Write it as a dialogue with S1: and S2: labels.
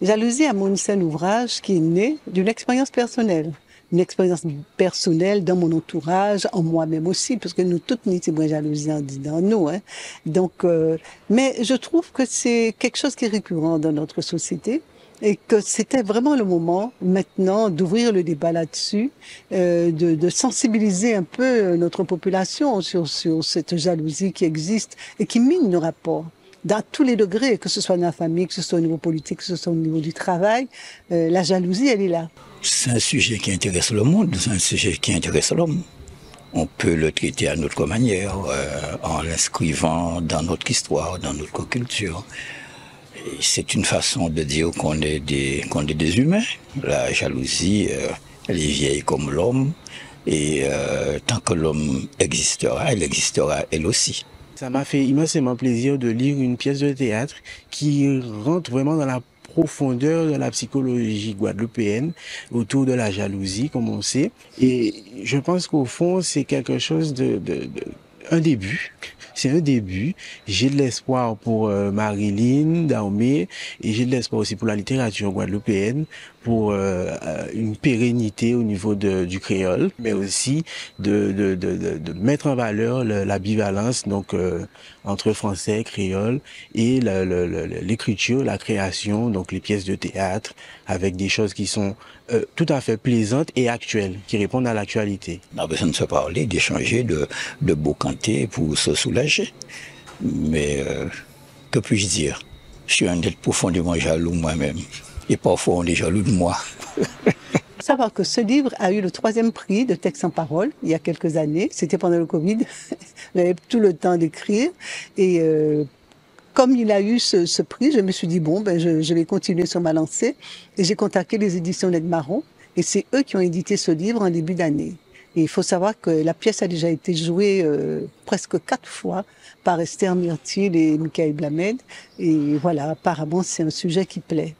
S1: Jalousie à Moon, c'est un ouvrage qui est né d'une expérience personnelle. Une expérience personnelle dans mon entourage, en moi-même aussi, parce que nous toutes nous sommes jalousie dans nous. Hein. Donc, mais je trouve que c'est quelque chose qui est récurrent dans notre société et que c'était vraiment le moment maintenant d'ouvrir le débat là-dessus, de sensibiliser un peu notre population sur cette jalousie qui existe et qui mine nos rapports dans tous les degrés, que ce soit dans la famille, que ce soit au niveau politique, que ce soit au niveau du travail, la jalousie, elle est là.
S2: C'est un sujet qui intéresse le monde, c'est un sujet qui intéresse l'homme. On peut le traiter à notre manière, en l'inscrivant dans notre histoire, dans notre culture. C'est une façon de dire qu'on est des humains. La jalousie, elle est vieille comme l'homme. Et tant que l'homme existera, elle existera elle aussi.
S3: Ça m'a fait immensément plaisir de lire une pièce de théâtre qui rentre vraiment dans la profondeur de la psychologie guadeloupéenne autour de la jalousie, comme on sait. Et je pense qu'au fond, c'est quelque chose un début. C'est un début. J'ai de l'espoir pour Marilyn Daomé et j'ai de l'espoir aussi pour la littérature guadeloupéenne, pour une pérennité au niveau du créole, mais aussi de mettre en valeur la bivalence donc entre français, créole et l'écriture, la création, donc les pièces de théâtre avec des choses qui sont tout à fait plaisantes et actuelles, qui répondent à l'actualité.
S2: On a besoin de se parler, d'échanger, de boucanter pour se soulager. Mais que puis-je dire? Je suis un être profondément jaloux moi-même. Et parfois on est jaloux de moi.
S1: Il faut savoir que ce livre a eu le 3e prix de texte en parole il y a quelques années. C'était pendant le Covid. J'avais tout le temps d'écrire. Et comme il a eu ce prix, je me suis dit, bon, je vais continuer sur ma lancée. Et j'ai contacté les éditions L'Aigle Marron. Et c'est eux qui ont édité ce livre en début d'année. Et il faut savoir que la pièce a déjà été jouée presque 4 fois par Esther Myrtil et Michael Blamed. Et voilà, apparemment, c'est un sujet qui plaît.